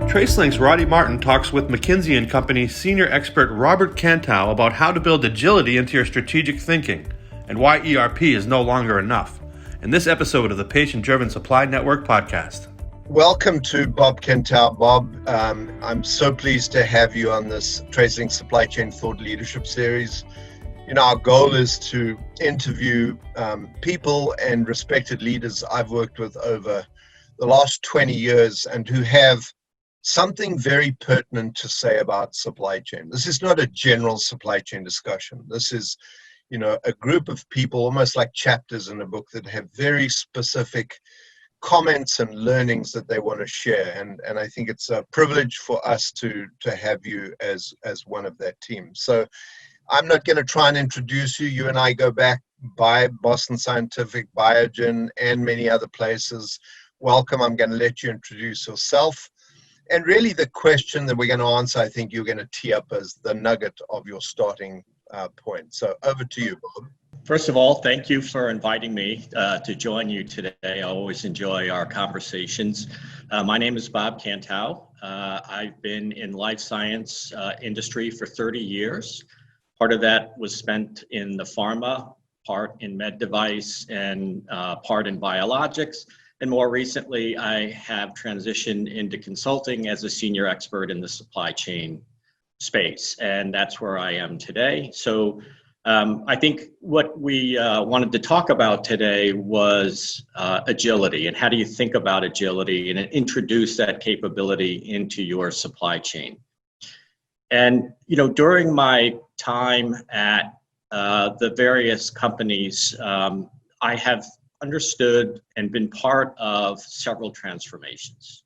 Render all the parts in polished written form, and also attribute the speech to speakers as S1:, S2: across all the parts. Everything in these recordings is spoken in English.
S1: TraceLink's Roddy Martin talks with McKinsey & Company senior expert Robert Cantow about how to build agility into your strategic thinking and why ERP is no longer enough in this episode of the Patient-Driven Supply Network podcast.
S2: Welcome to Bob Cantow. Bob, I'm so pleased to have you on this TraceLink Supply Chain Thought Leadership Series. Our goal is to interview people and respected leaders I've worked with over the last 20 years and who have something very pertinent to say about supply chain. This is not a general supply chain discussion. This is, a group of people, almost like chapters in a book, that have very specific comments and learnings that they want to share. And I think it's a privilege for us to have you as one of that team. So I'm not going to try and introduce you. You and I go back by Boston Scientific, Biogen, and many other places. Welcome. I'm going to let you introduce yourself. And really the question that we're going to answer, I think you're going to tee up as the nugget of your starting point. So over to you, Bob.
S3: First of all, thank you for inviting me to join you today. I always enjoy our conversations. My name is Bob Cantow. I've been in life science industry for 30 years. Part of that was spent in the pharma, part in med device, and part in biologics. And more recently, I have transitioned into consulting as a senior expert in the supply chain space. And that's where I am today. So I think what we wanted to talk about today was agility and how do you think about agility and introduce that capability into your supply chain. And, during my time at the various companies, I have understood and been part of several transformations.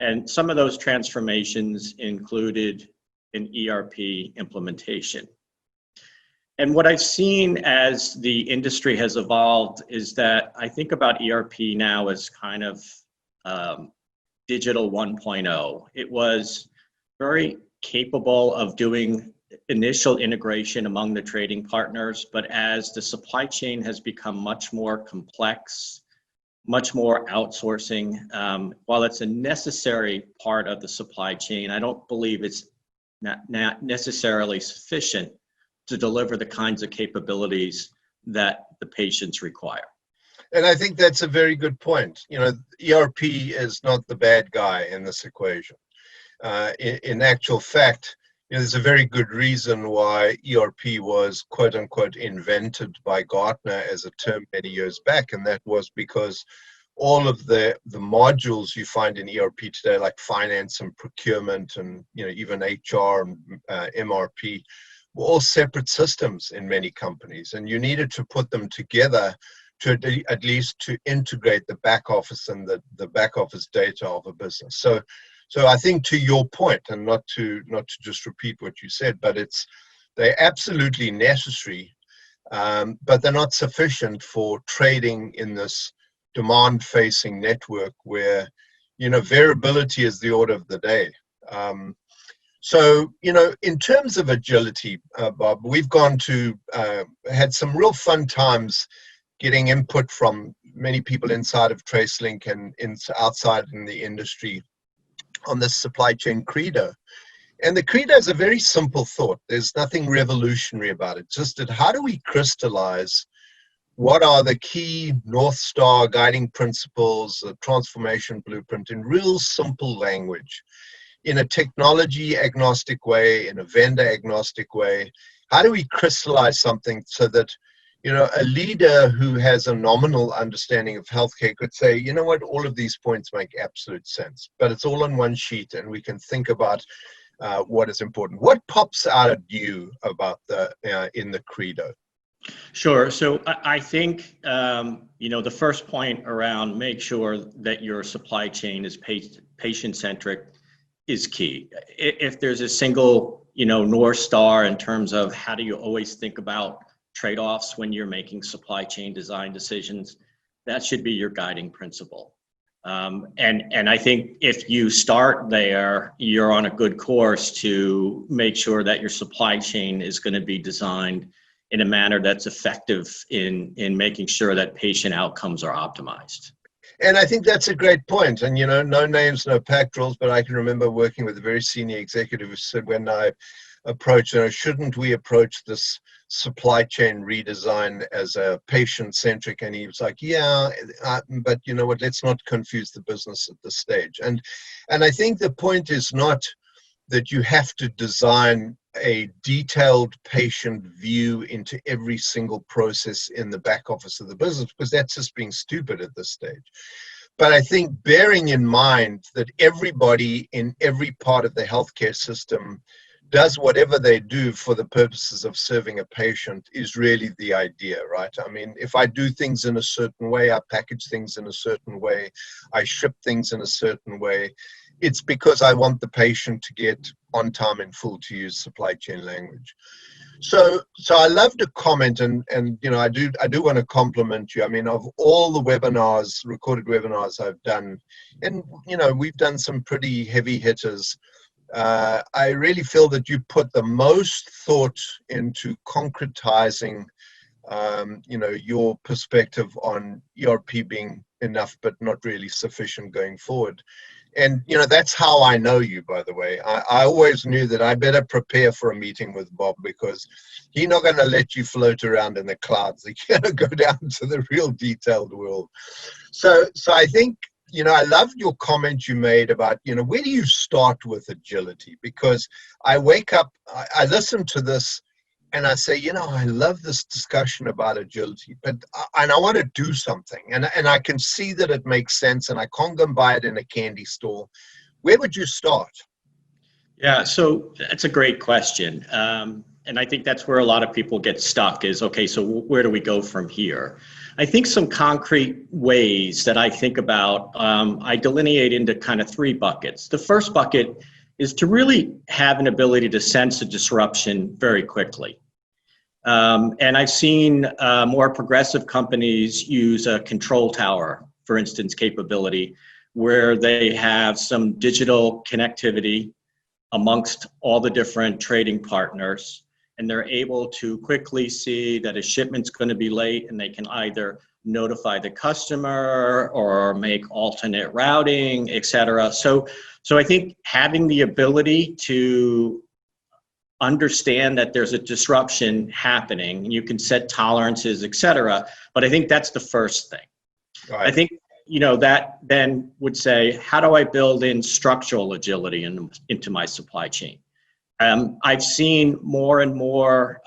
S3: And some of those transformations included an ERP implementation. And what I've seen as the industry has evolved is that I think about ERP now as kind of digital 1.0. It was very capable of doing initial integration among the trading partners, but as the supply chain has become much more complex, much more outsourcing, while it's a necessary part of the supply chain, I don't believe it's not necessarily sufficient to deliver the kinds of capabilities that the patients require.
S2: And I think that's a very good point. ERP is not the bad guy in this equation. In actual fact, there's a very good reason why ERP was quote unquote invented by Gartner as a term many years back. And that was because all of the modules you find in ERP today, like finance and procurement and even HR and MRP, were all separate systems in many companies. And you needed to put them together to at least to integrate the back office and the back office data of a business. So I think to your point, and not to just repeat what you said, but they're absolutely necessary, but they're not sufficient for trading in this demand-facing network where variability is the order of the day. So in terms of agility, Bob, we've had some real fun times getting input from many people inside of TraceLink and outside in the industry on this supply chain credo. And the credo is a very simple thought. There's nothing revolutionary about it. Just that how do we crystallize what are the key North Star guiding principles, the transformation blueprint in real simple language, in a technology agnostic way, in a vendor agnostic way? How do we crystallize something so that a leader who has a nominal understanding of healthcare could say, what, all of these points make absolute sense, but it's all on one sheet and we can think about what is important. What pops out at you about in the credo?
S3: Sure. So I think, the first point around make sure that your supply chain is patient-centric is key. If there's a single, North Star in terms of how do you always think about trade-offs when you're making supply chain design decisions, that should be your guiding principle. And I think if you start there, you're on a good course to make sure that your supply chain is going to be designed in a manner that's effective in making sure that patient outcomes are optimized.
S2: And I think that's a great point. And, no names, no pack drills, but I can remember working with a very senior executive who said when I approached, shouldn't we approach this supply chain redesign as a patient-centric? And he was like, yeah, but you know what, let's not confuse the business at this stage. And I think the point is not that you have to design a detailed patient view into every single process in the back office of the business, because that's just being stupid at this stage. But I think bearing in mind that everybody in every part of the healthcare system does whatever they do for the purposes of serving a patient is really the idea, right? I mean, if I do things in a certain way, I package things in a certain way, I ship things in a certain way, it's because I want the patient to get on time in full, to use supply chain language. So I love to comment, and I do want to compliment you. I mean, of all the webinars, recorded webinars I've done, and we've done some pretty heavy hitters. I really feel that you put the most thought into concretizing, your perspective on ERP being enough but not really sufficient going forward. And, that's how I know you, by the way. I always knew that I better prepare for a meeting with Bob, because he's not going to let you float around in the clouds. He's going to go down to the real detailed world. So I think, I loved your comment you made about, where do you start with agility? Because I wake up, I listen to this, and I say, I love this discussion about agility, and I want to do something. And I can see that it makes sense, and I can't go and buy it in a candy store. Where would you start?
S3: Yeah, so that's a great question. And I think that's where a lot of people get stuck is, okay, so where do we go from here? I think some concrete ways that I think about, I delineate into kind of three buckets. The first bucket is to really have an ability to sense a disruption very quickly. And I've seen more progressive companies use a control tower, for instance, capability, where they have some digital connectivity amongst all the different trading partners, and they're able to quickly see that a shipment's going to be late, and they can either notify the customer or make alternate routing, et cetera. So I think having the ability to understand that there's a disruption happening, you can set tolerances, et cetera, but I think that's the first thing. Right. I think, that then would say, how do I build in structural agility into my supply chain? I've seen more and more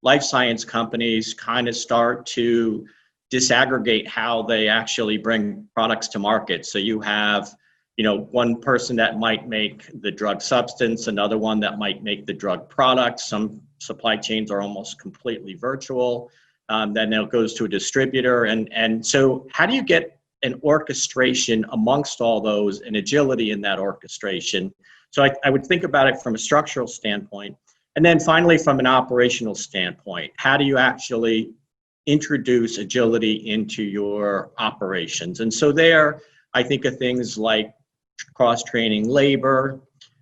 S3: life science companies kind of start to disaggregate how they actually bring products to market. So you have, one person that might make the drug substance, another one that might make the drug product. Some supply chains are almost completely virtual. Then it goes to a distributor. And so how do you get an orchestration amongst all those and agility in that orchestration? So I would think about it from a structural standpoint. And then finally, from an operational standpoint, how do you actually introduce agility into your operations? And so there, I think of things like cross-training labor,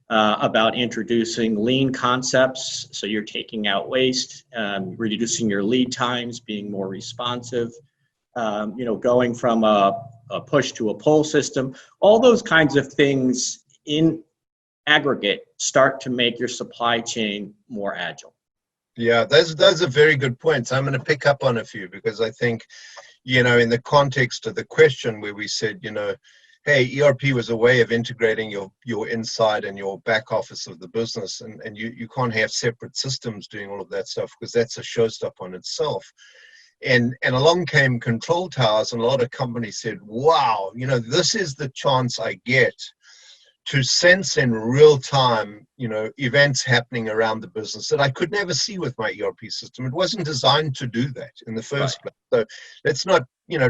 S3: about introducing lean concepts. So you're taking out waste, reducing your lead times, being more responsive, going from a push to a pull system. All those kinds of things in aggregate start to make your supply chain more agile.
S2: Yeah, those are very good points. I'm going to pick up on a few, because I think, in the context of the question where we said, hey, ERP was a way of integrating your inside and your back office of the business, and you can't have separate systems doing all of that stuff, because that's a showstopper on itself. And along came control towers, and a lot of companies said, wow, this is the chance I get to sense in real time, events happening around the business that I could never see with my ERP system. It wasn't designed to do that in the first place. So let's not,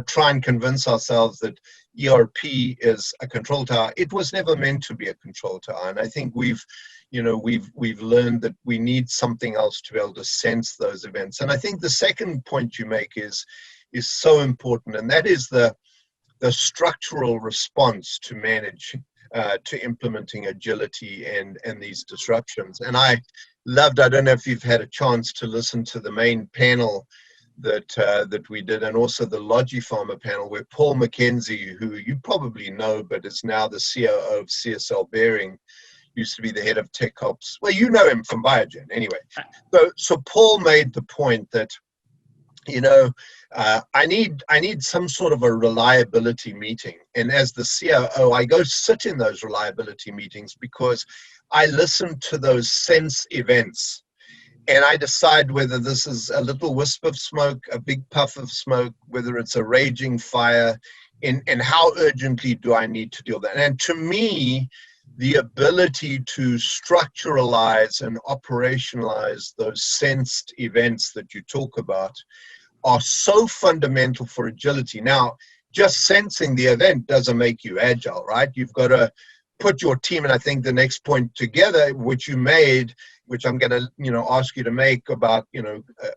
S2: try and convince ourselves that ERP is a control tower. It was never meant to be a control tower. And I think we've learned that we need something else to be able to sense those events. And I think the second point you make is so important, and that is the structural response to manage to implementing agility and these disruptions. And I don't know if you've had a chance to listen to the main panel that we did, and also the Logipharma panel, where Paul McKenzie, who you probably know, but is now the COO of CSL Behring, used to be the head of Tech Ops. Well, you know him from Biogen anyway. So Paul made the point that, I need some sort of a reliability meeting. And as the COO, I go sit in those reliability meetings because I listen to those sense events. And I decide whether this is a little wisp of smoke, a big puff of smoke, whether it's a raging fire, and how urgently do I need to deal with that. And to me, the ability to structuralize and operationalize those sensed events that you talk about are so fundamental for agility. Now, just sensing the event doesn't make you agile, right? You've got to put your team, and I think the next point together, which you made, which I'm going to, ask you to make about,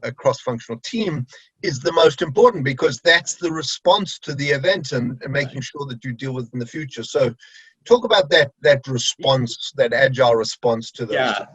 S2: a cross-functional team, is the most important, because that's the response to the event and making sure that you deal with it in the future. So talk about that response, that agile response to those.
S3: Yeah,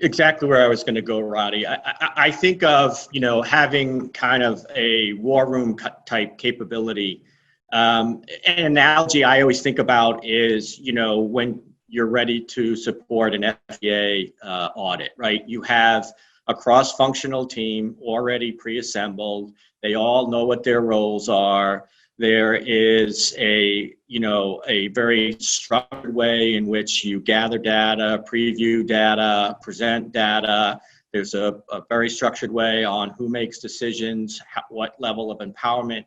S3: exactly where I was going to go, Roddy. I think of, having kind of a war room type capability. An analogy I always think about is, when you're ready to support an FDA audit, right? You have a cross-functional team already pre-assembled. They all know what their roles are. There is a very structured way in which you gather data, preview data, present data. There's a very structured way on who makes decisions, what level of empowerment.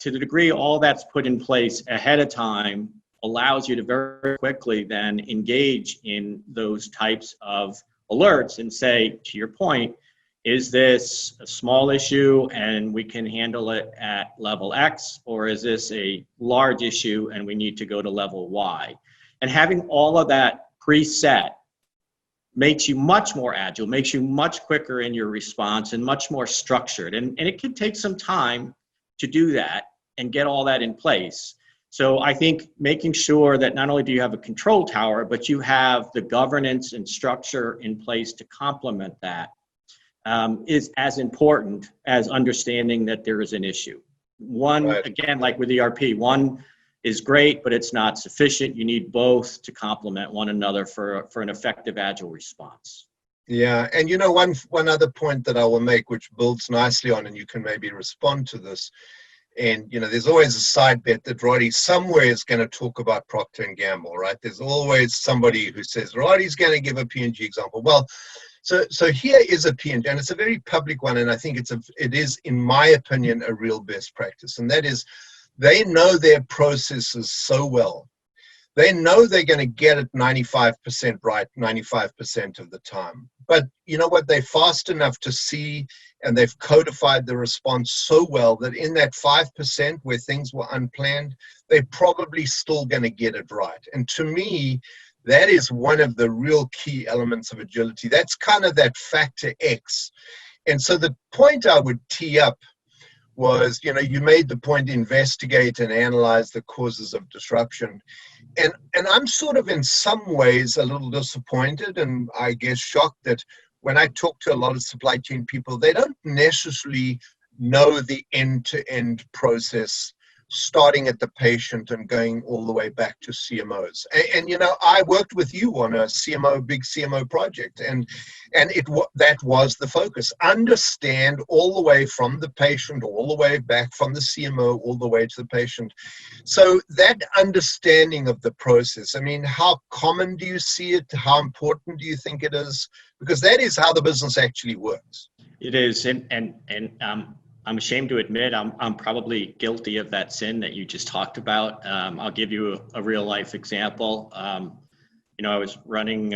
S3: To the degree all that's put in place ahead of time allows you to very quickly then engage in those types of alerts and say, to your point, is this a small issue and we can handle it at level X, or is this a large issue and we need to go to level Y? And having all of that preset makes you much more agile, makes you much quicker in your response and much more structured. And it can take some time to do that and get all that in place. So I think making sure that not only do you have a control tower, but you have the governance and structure in place to complement that is as important as understanding that there is an issue. One, right. Again, like with ERP, one is great, but it's not sufficient. You need both to complement one another for an effective agile response.
S2: Yeah, and one other point that I will make, which builds nicely on, and you can maybe respond to this. And, there's always a side bet that Roddy somewhere is going to talk about Procter & Gamble, right? There's always somebody who says, Roddy's going to give a P&G example. Well, so here is a P&G, and it's a very public one, and I think it is, in my opinion, a real best practice. And that is, they know their processes so well. They know they're going to get it 95% right 95% of the time. But you know what? They're fast enough to see, and they've codified the response so well that in that 5% where things were unplanned, they're probably still going to get it right. And to me, that is one of the real key elements of agility. That's kind of that factor X. And so the point I would tee up was, you made the point, investigate and analyze the causes of disruption. And I'm sort of in some ways a little disappointed and I guess shocked that when I talk to a lot of supply chain people, they don't necessarily know the end-to-end process, starting at the patient and going all the way back to CMOs. And I worked with you on a big CMO project, and that was the focus. Understand all the way from the patient, all the way back from the CMO, all the way to the patient. So that understanding of the process, how common do you see it? How important do you think it is? Because that is how the business actually works.
S3: It is, and I'm ashamed to admit I'm probably guilty of that sin that you just talked about. I'll give you a real life example. I was running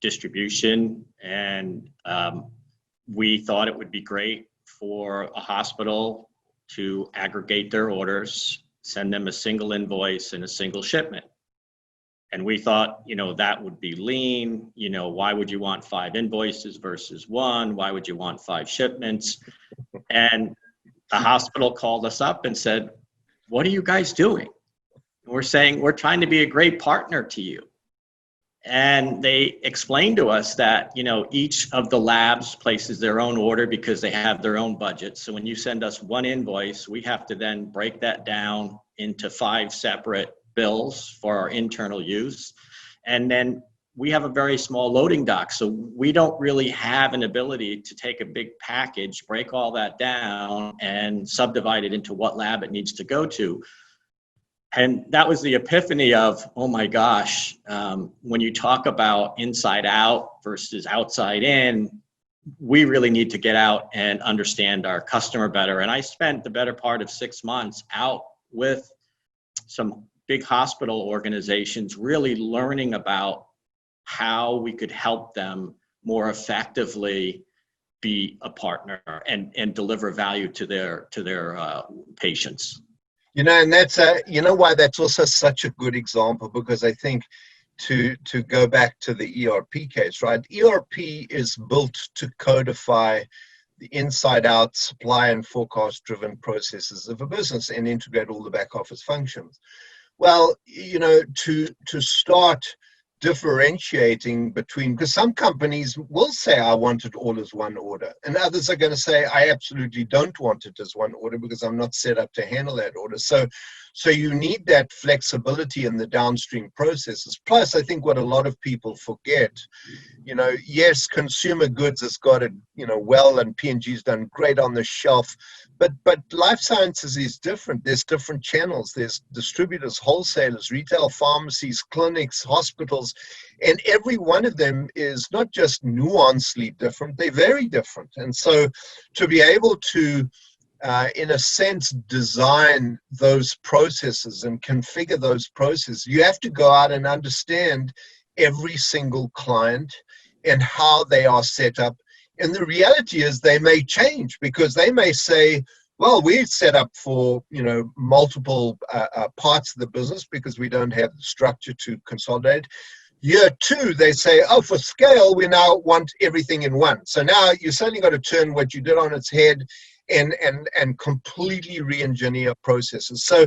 S3: distribution, and we thought it would be great for a hospital to aggregate their orders, send them a single invoice and a single shipment. And we thought, that would be lean. Why would you want 5 invoices versus 1? Why would you want 5 shipments? And the hospital called us up and said, what are you guys doing? And we're saying, we're trying to be a great partner to you. And they explained to us that, each of the labs places their own order because they have their own budget. So when you send us one invoice, we have to then break that down into 5 separate bills for our internal use. And then we have a very small loading dock. So we don't really have an ability to take a big package, break all that down, and subdivide it into what lab it needs to go to. And that was the epiphany of, oh my gosh, when you talk about inside out versus outside in, we really need to get out and understand our customer better. And I spent the better part of 6 months out with some big hospital organizations, really learning about how we could help them more effectively be a partner and deliver value to their patients.
S2: And that's why that's also such a good example, because I think to go back to the ERP case, right? ERP is built to codify the inside out supply and forecast driven processes of a business and integrate all the back office functions. Well, to start differentiating between, because some companies will say, I want it all as one order, and others are going to say, I absolutely don't want it as one order because I'm not set up to handle that order. So you need that flexibility in the downstream processes. Plus, I think what a lot of people forget, yes, consumer goods has got it, well, and P&G's done great on the shelf, but life sciences is different. There's different channels. There's distributors, wholesalers, retail pharmacies, clinics, hospitals, and every one of them is not just nuancedly different, they're very different. And so to be able to, in a sense, design those processes and configure those processes, you have to go out and understand every single client and how they are set up. And the reality is they may change, because they may say, well, we're set up for, multiple parts of the business because we don't have the structure to consolidate. Year 2, they say, oh, for scale, we now want everything in one. So now you suddenly got to turn what you did on its head and completely re-engineer processes. So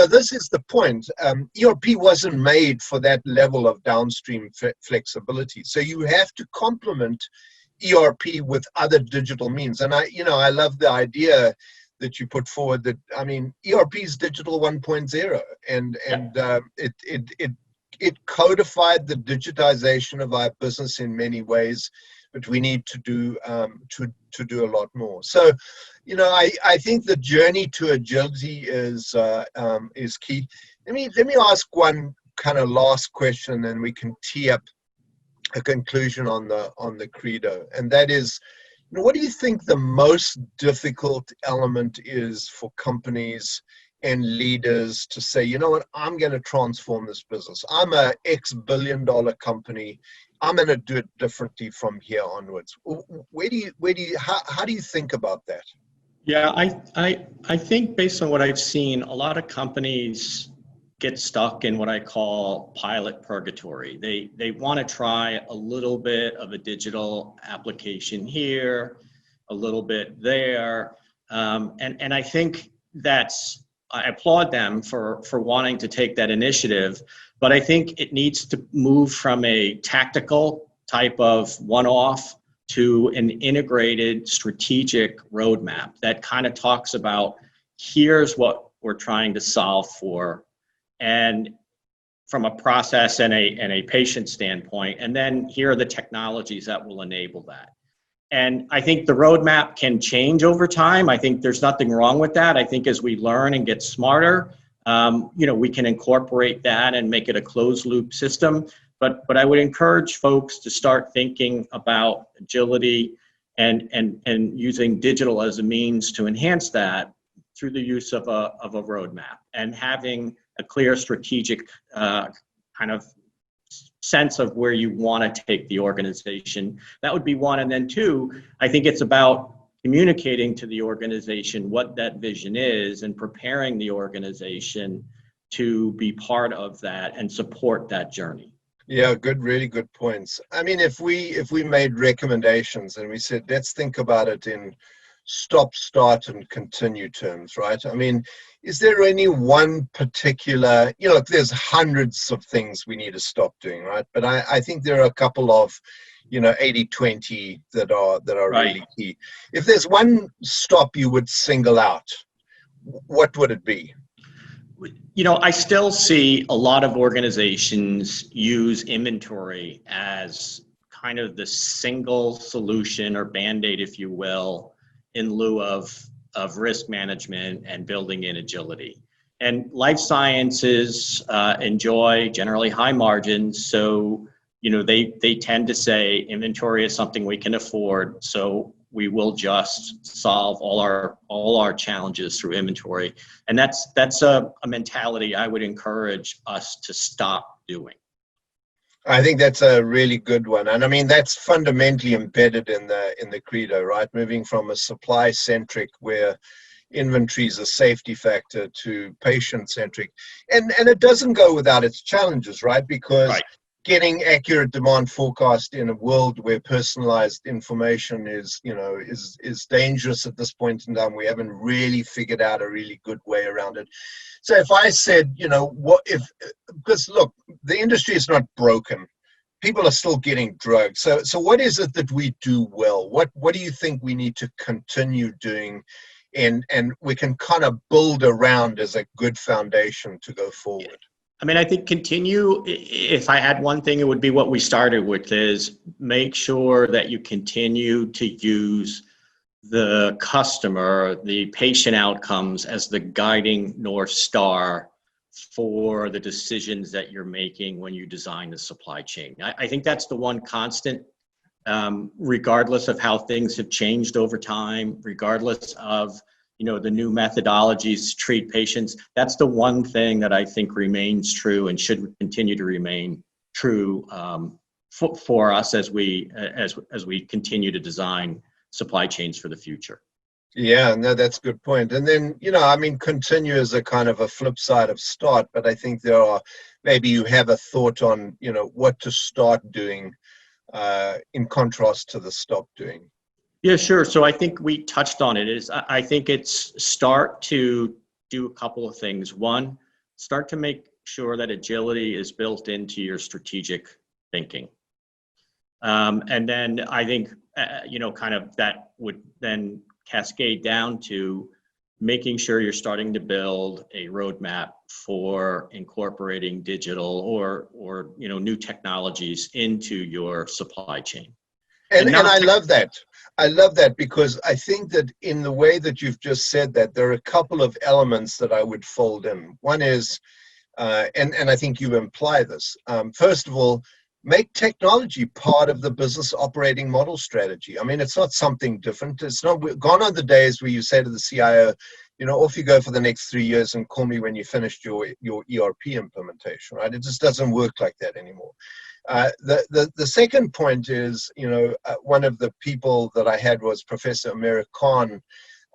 S2: this is the point. ERP wasn't made for that level of downstream flexibility. So you have to complement ERP with other digital means. And I love the idea that you put forward that, ERP is digital 1.0, and it codified the digitization of our business in many ways, but we need to do a lot more. So, I think the journey to agility is key. Let me ask one kind of last question, and then we can tee up a conclusion on the credo, and that is, what do you think the most difficult element is for companies and leaders to say, you know what, I'm going to transform this business. I'm a X billion-dollar company. I'm going to do it differently from here onwards. How do you think about that?
S3: Yeah, I think based on what I've seen, a lot of companies get stuck in what I call pilot purgatory. They want to try a little bit of a digital application here, a little bit there, and I think I applaud them for wanting to take that initiative, but I think it needs to move from a tactical type of one-off to an integrated strategic roadmap that kind of talks about, here's what we're trying to solve for, and from a process and a patient standpoint, and then here are the technologies that will enable that. And I think the roadmap can change over time. I think there's nothing wrong with that. I think as we learn and get smarter, we can incorporate that and make it a closed loop system. But I would encourage folks to start thinking about agility and using digital as a means to enhance that through the use of a roadmap and having a clear strategic kind of sense of where you want to take the organization. That would be one. And then 2, I think it's about communicating to the organization what that vision is and preparing the organization to be part of that and support that journey.
S2: Yeah, really good points. If we made recommendations and we said, let's think about it in stop, start, and continue terms, right? I mean, is there any one particular, there's hundreds of things we need to stop doing, right? But I think there are a couple of, 80-20 that are
S3: Right.
S2: really key. If there's one stop you would single out, what would it be?
S3: I still see a lot of organizations use inventory as kind of the single solution or Band-Aid, if you will, in lieu of risk management and building in agility. And life sciences enjoy generally high margins. So, they tend to say inventory is something we can afford. So we will just solve all our challenges through inventory. And that's a mentality I would encourage us to stop doing.
S2: I think that's a really good one. And I mean, that's fundamentally embedded in the credo, right? Moving from a supply-centric where inventory is a safety factor to patient-centric. And it doesn't go without its challenges, right? Because
S3: right.
S2: Getting accurate demand forecast in a world where personalized information is dangerous at this point in time. We haven't really figured out a really good way around it. So if I said, because look, the industry is not broken. People are still getting drugs. So what is it that we do well? What do you think we need to continue doing, and we can kind of build around as a good foundation to go forward?
S3: I mean, I think continue, if I had one thing, it would be what we started with, is make sure that you continue to use the customer, the patient outcomes as the guiding North Star for the decisions that you're making when you design the supply chain. I think that's the one constant, regardless of how things have changed over time, regardless of the new methodologies to treat patients. That's the one thing that I think remains true and should continue to remain true for us as we continue to design supply chains for the future.
S2: Yeah, no, that's a good point. And then, continue is a kind of a flip side of start, but I think maybe you have a thought on, what to start doing in contrast to the stop doing.
S3: Yeah, sure. So I think we touched on it. I think it's start to do a couple of things. One, start to make sure that agility is built into your strategic thinking. And then I think, kind of that would then cascade down to making sure you're starting to build a roadmap for incorporating digital or new technologies into your supply chain.
S2: And I love that. I love that because I think that in the way that you've just said that, there are a couple of elements that I would fold in. One is, and I think you imply this, first of all, make technology part of the business operating model strategy. I mean, it's not something different. It's not gone are the days where you say to the CIO, off you go for the next 3 years and call me when you finished your ERP implementation, right? It just doesn't work like that anymore. The second point is, one of the people that I had was Professor Amira Khan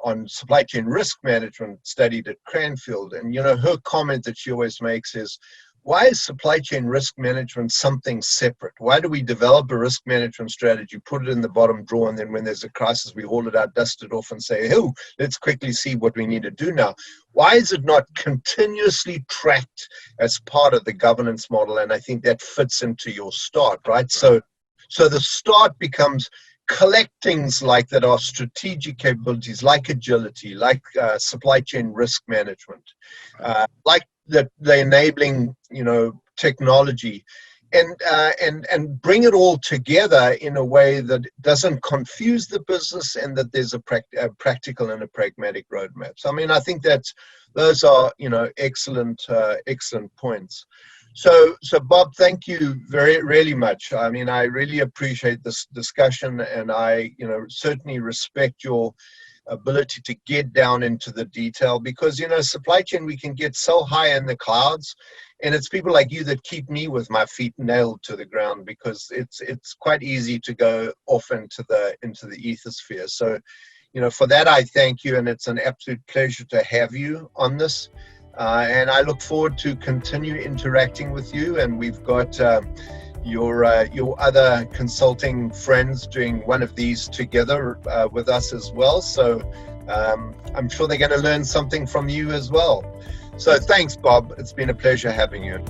S2: on supply chain risk management, studied at Cranfield. And, her comment that she always makes is, why is supply chain risk management something separate? Why do we develop a risk management strategy, put it in the bottom drawer, and then when there's a crisis, we haul it out, dust it off, and say, oh, let's quickly see what we need to do now? Why is it not continuously tracked as part of the governance model? And I think that fits into your start, right? So the start becomes collect things like that are strategic capabilities, like agility, like supply chain risk management, like the enabling, technology, and bring it all together in a way that doesn't confuse the business and that there's a practical and a pragmatic roadmap. So, I mean, I think those are, excellent points. So Bob, thank you really much. I mean, I really appreciate this discussion, and I, certainly respect your ability to get down into the detail, because, supply chain, we can get so high in the clouds, and it's people like you that keep me with my feet nailed to the ground, because it's quite easy to go off into the ethosphere. So, for that, I thank you, and it's an absolute pleasure to have you on this. And I look forward to continue interacting with you. And we've got your other consulting friends doing one of these together with us as well. So I'm sure they're going to learn something from you as well. So thanks, Bob. It's been a pleasure having you.